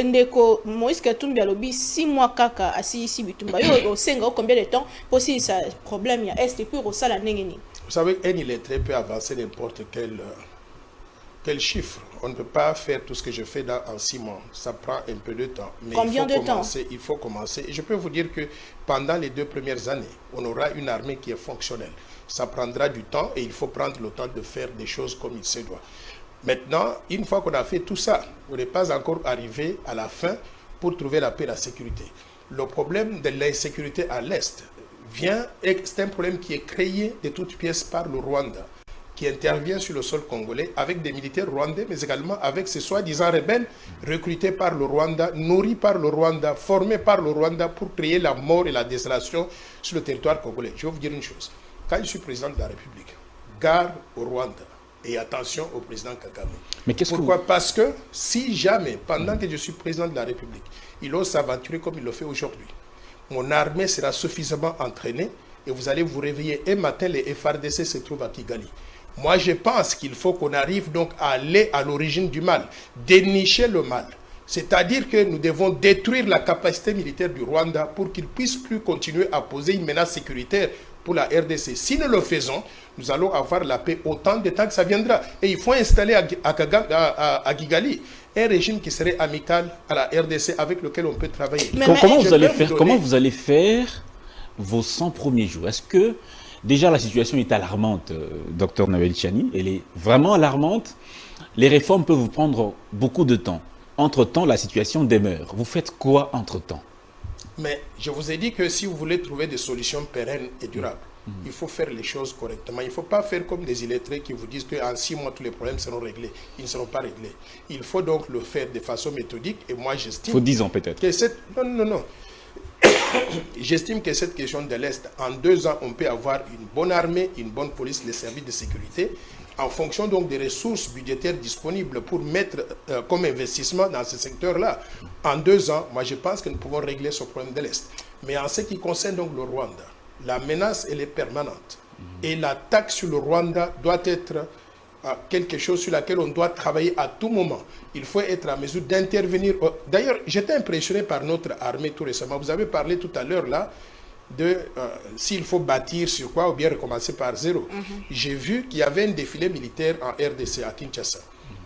Ndeko Moïse Katumbi alobi 6 mois kaka asisi bitumba yo osenga combien de temps pour si ça problème ya est et puis rosala nengeni. Vous savez, un illettré peut avancer n'importe quel chiffre. On ne peut pas faire tout ce que je fais en 6 mois. Ça prend un peu de temps. Mais combien de temps? Il faut commencer. Et je peux vous dire que pendant les 2 premières années, on aura une armée qui est fonctionnelle. Ça prendra du temps et il faut prendre le temps de faire des choses comme il se doit. Maintenant, une fois qu'on a fait tout ça, on n'est pas encore arrivé à la fin pour trouver la paix et la sécurité. Le problème de l'insécurité à l'Est c'est un problème qui est créé de toutes pièces par le Rwanda, qui intervient sur le sol congolais avec des militaires rwandais, mais également avec ces soi-disant rebelles recrutés par le Rwanda, nourris par le Rwanda, formés par le Rwanda pour créer la mort et la désolation sur le territoire congolais. Je vais vous dire une chose. Quand je suis président de la République, gare au Rwanda, et attention au président Kagame. Mais pourquoi? Parce que si jamais, pendant que je suis président de la République, il ose s'aventurer comme il le fait aujourd'hui, mon armée sera suffisamment entraînée et vous allez vous réveiller un matin, les FARDC se trouvent à Kigali. Moi, je pense qu'il faut qu'on arrive donc à aller à l'origine du mal, dénicher le mal. C'est-à-dire que nous devons détruire la capacité militaire du Rwanda pour qu'il ne puisse plus continuer à poser une menace sécuritaire pour la RDC. Si nous le faisons, nous allons avoir la paix autant de temps que ça viendra. Et il faut installer à Kigali un régime qui serait amical à la RDC avec lequel on peut travailler. Comment vous allez faire vos 100 premiers jours? Est-ce que déjà la situation est alarmante, Dr Noël Tchani? Elle est vraiment alarmante. Les réformes peuvent vous prendre beaucoup de temps. Entre-temps, la situation demeure. Vous faites quoi entre-temps? Mais je vous ai dit que si vous voulez trouver des solutions pérennes et durables, il faut faire les choses correctement. Il ne faut pas faire comme des illettrés qui vous disent qu'en 6 mois, tous les problèmes seront réglés. Ils ne seront pas réglés. Il faut donc le faire de façon méthodique. Et moi, j'estime... Il faut 10 ans peut-être. Non. J'estime que cette question de l'Est, en 2 ans, on peut avoir une bonne armée, une bonne police, les services de sécurité, en fonction donc des ressources budgétaires disponibles pour mettre comme investissement dans ce secteur-là. En 2 ans, moi je pense que nous pouvons régler ce problème de l'Est. Mais en ce qui concerne donc le Rwanda, la menace elle est permanente. Et l'attaque sur le Rwanda doit être quelque chose sur laquelle on doit travailler à tout moment. Il faut être en mesure d'intervenir. D'ailleurs, j'étais impressionné par notre armée tout récemment. Vous avez parlé tout à l'heure là de s'il faut bâtir sur quoi ou bien recommencer par zéro. J'ai vu qu'il y avait un défilé militaire en RDC à Kinshasa.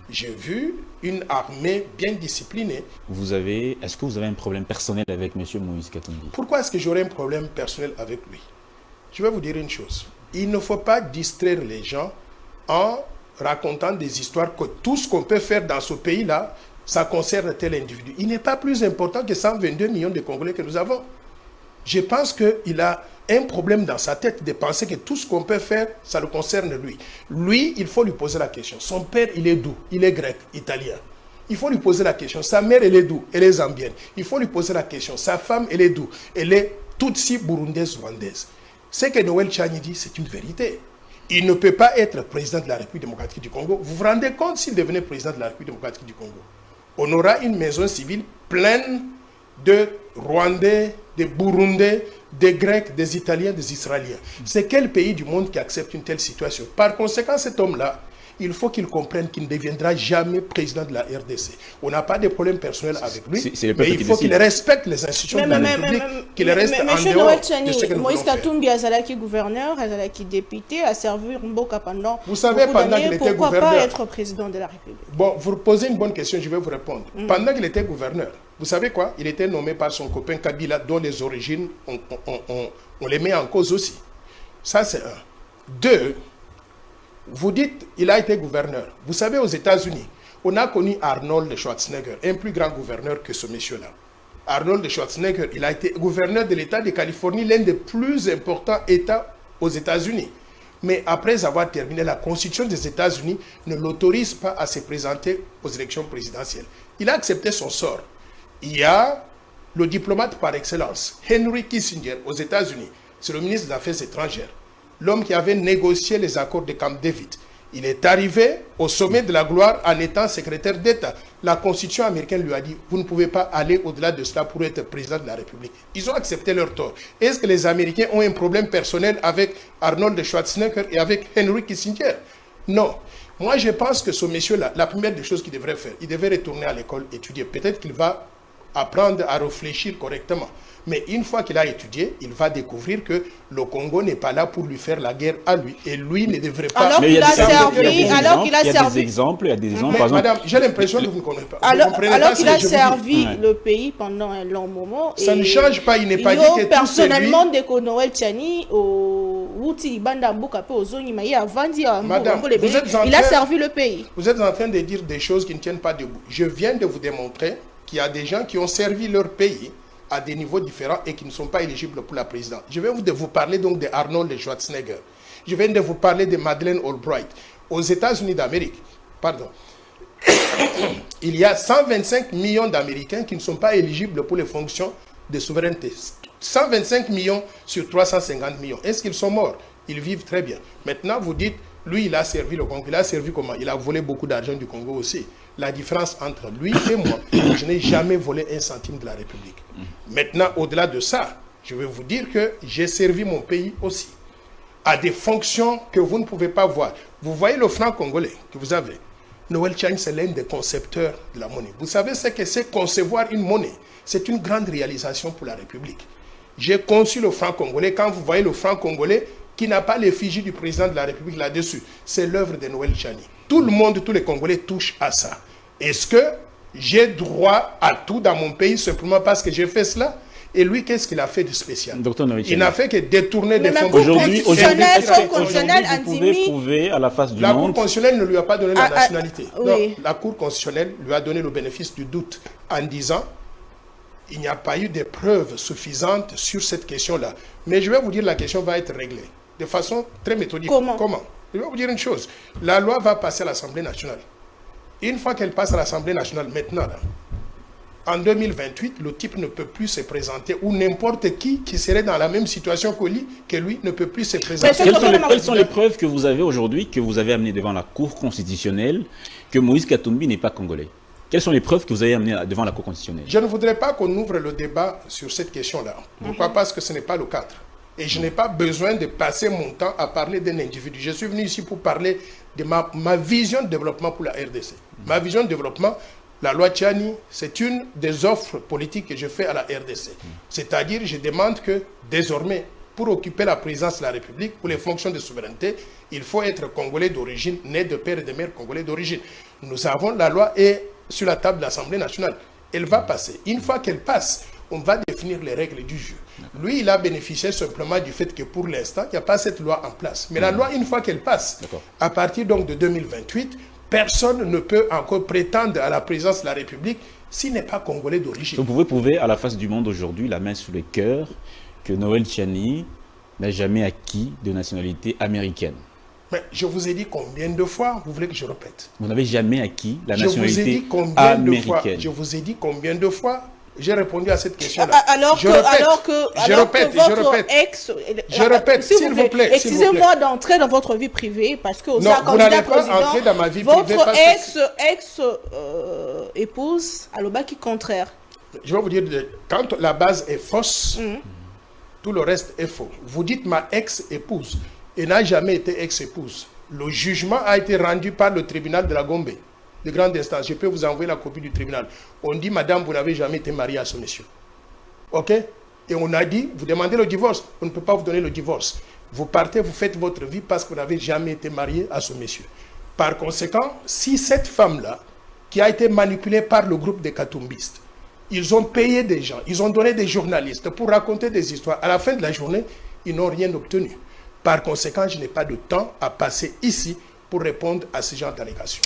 J'ai vu une armée bien disciplinée. Est-ce que vous avez un problème personnel avec M. Moïse Katumbi? Pourquoi est-ce que j'aurais un problème personnel avec lui? Je vais vous dire une chose. Il ne faut pas distraire les gens en racontant des histoires que tout ce qu'on peut faire dans ce pays-là, ça concerne tel individu. Il n'est pas plus important que 122 millions de Congolais que nous avons. Je pense qu'il a un problème dans sa tête de penser que tout ce qu'on peut faire, ça le concerne lui. Lui, il faut lui poser la question. Son père, il est d'où? Il est grec, italien. Il faut lui poser la question. Sa mère, elle est d'où? Elle est zambienne. Il faut lui poser la question. Sa femme, elle est d'où? Elle est tutsi, burundaise, rwandaise. Ce que Noël Tchani dit, c'est une vérité. Il ne peut pas être président de la République démocratique du Congo. Vous vous rendez compte s'il devenait président de la République démocratique du Congo? On aura une maison civile pleine de Rwandais, de Burundais, des Grecs, des Italiens, des Israéliens. C'est quel pays du monde qui accepte une telle situation? Par conséquent, cet homme-là, il faut qu'il comprenne qu'il ne deviendra jamais président de la RDC. On n'a pas de problème personnel avec lui, mais il faut qu'il respecte les institutions de la République, qu'il reste en dehors de ce que nous voulons faire. Moïse Katumbi Azalaki gouverneur, Azalaki député, a servi Mboka pendant vous savez, pendant qu'il était pourquoi gouverneur, pas être président de la République? Bon, vous posez une bonne question, je vais vous répondre. Pendant qu'il était gouverneur, vous savez quoi? Il était nommé par son copain Kabila, dont les origines, on les met en cause aussi. Ça, c'est un. 2, vous dites, il a été gouverneur. Vous savez, aux États-Unis, on a connu Arnold Schwarzenegger, un plus grand gouverneur que ce monsieur-là. Arnold Schwarzenegger, il a été gouverneur de l'État de Californie, l'un des plus importants États aux États-Unis. Mais après avoir terminé, la Constitution des États-Unis ne l'autorise pas à se présenter aux élections présidentielles. Il a accepté son sort. Il y a le diplomate par excellence, Henry Kissinger, aux États-Unis. C'est le ministre des Affaires étrangères. L'homme qui avait négocié les accords de Camp David. Il est arrivé au sommet de la gloire en étant secrétaire d'État. La Constitution américaine lui a dit, vous ne pouvez pas aller au-delà de cela pour être président de la République. Ils ont accepté leur tort. Est-ce que les Américains ont un problème personnel avec Arnold Schwarzenegger et avec Henry Kissinger? Non. Moi, je pense que ce monsieur-là, la première des choses qu'il devrait faire, il devrait retourner à l'école, étudier. Peut-être qu'il va apprendre à réfléchir correctement. Mais une fois qu'il a étudié, il va découvrir que le Congo n'est pas là pour lui faire la guerre à lui. Et lui ne devrait pas... Alors qu'il a servi... Il y a des exemples, il y a des exemples. Mais, madame, j'ai l'impression que vous ne connaissez pas. Alors qu'il a servi le pays pendant un long moment. Ça ne change pas, il n'est pas dit que tout c'est lui. Personnellement, dès que Noël Tchani, madame, il a servi le pays. Vous êtes en train de dire des choses qui ne tiennent pas debout. Je viens de vous démontrer qu'il y a des gens qui ont servi leur pays à des niveaux différents et qui ne sont pas éligibles pour la présidence. Je viens de vous parler donc de Arnold Schwarzenegger. Je viens de vous parler de Madeleine Albright. Aux États-Unis d'Amérique, pardon, il y a 125 millions d'Américains qui ne sont pas éligibles pour les fonctions de souveraineté. 125 millions sur 350 millions. Est-ce qu'ils sont morts? Ils vivent très bien. Maintenant, vous dites, lui, il a servi le Congo. Il a servi comment? Il a volé beaucoup d'argent du Congo aussi. La différence entre lui et moi, je n'ai jamais volé un centime de la République. Maintenant, au-delà de ça, je vais vous dire que j'ai servi mon pays aussi à des fonctions que vous ne pouvez pas voir. Vous voyez le franc congolais que vous avez. Noël Tchani, c'est l'un des concepteurs de la monnaie. Vous savez ce que c'est concevoir une monnaie? C'est une grande réalisation pour la République. J'ai conçu le franc congolais. Quand vous voyez le franc congolais qui n'a pas l'effigie du président de la République là-dessus, c'est l'œuvre de Noël Tchani. Tout le monde, tous les Congolais touchent à ça. Est-ce que j'ai droit à tout dans mon pays simplement parce que j'ai fait cela? Et lui, qu'est-ce qu'il a fait de spécial? Il n'a fait que détourner des fonds. Aujourd'hui, vous pouvez prouver à la face du monde. La Cour constitutionnelle ne lui a pas donné la nationalité. Oui. Non, la Cour constitutionnelle lui a donné le bénéfice du doute en disant il n'y a pas eu de preuves suffisantes sur cette question-là. Mais je vais vous dire, la question va être réglée de façon très méthodique. Comment? Je vais vous dire une chose. La loi va passer à l'Assemblée nationale. Une fois qu'elle passe à l'Assemblée nationale, maintenant, là, en 2028, le type ne peut plus se présenter, ou n'importe qui serait dans la même situation que lui ne peut plus se présenter. Quelles sont les preuves que vous avez aujourd'hui, que vous avez amenées devant la Cour constitutionnelle, que Moïse Katumbi n'est pas congolais? Quelles sont les preuves que vous avez amenées devant la Cour constitutionnelle? Je ne voudrais pas qu'on ouvre le débat sur cette question-là. Pourquoi? Parce que ce n'est pas le cadre. Et je n'ai pas besoin de passer mon temps à parler d'un individu. Je suis venu ici pour parler de ma vision de développement pour la RDC. Ma vision de développement, la loi Tchani, c'est une des offres politiques que je fais à la RDC. C'est-à-dire, je demande que désormais, pour occuper la présidence de la République, pour les fonctions de souveraineté, il faut être congolais d'origine, né de père et de mère congolais d'origine. Nous avons la loi et sur la table de l'Assemblée nationale. Elle va passer. Une fois qu'elle passe, on va définir les règles du jeu. Lui, il a bénéficié simplement du fait que pour l'instant, il n'y a pas cette loi en place. Mais la loi, une fois qu'elle passe, à partir donc de 2028, personne ne peut encore prétendre à la présidence de la République s'il n'est pas congolais d'origine. Vous pouvez prouver à la face du monde aujourd'hui, la main sous le cœur, que Noël Tchani n'a jamais acquis de nationalité américaine. Mais je vous ai dit combien de fois, vous voulez que je répète? Vous n'avez jamais acquis la nationalité américaine. Je vous ai dit combien de fois j'ai répondu à cette question-là. Alors que votre ex... Je répète, s'il vous plaît. Excusez-moi d'entrer dans votre vie privée, parce que non, vous n'allez pas entrer dans ma vie privée. Votre ex-épouse a le baki contraire. Je vais vous dire, quand la base est fausse, tout le reste est faux. Vous dites ma ex-épouse. Elle n'a jamais été ex-épouse. Le jugement a été rendu par le tribunal de la Gombe, de grande instance. Je peux vous envoyer la copie du tribunal. On dit, madame, vous n'avez jamais été mariée à ce monsieur. OK? Et on a dit, vous demandez le divorce. On ne peut pas vous donner le divorce. Vous partez, vous faites votre vie parce que vous n'avez jamais été marié à ce monsieur. Par conséquent, si cette femme-là, qui a été manipulée par le groupe des Katumbistes, ils ont payé des gens, ils ont donné des journalistes pour raconter des histoires. À la fin de la journée, ils n'ont rien obtenu. Par conséquent, je n'ai pas de temps à passer ici pour répondre à ce genre d'allégations.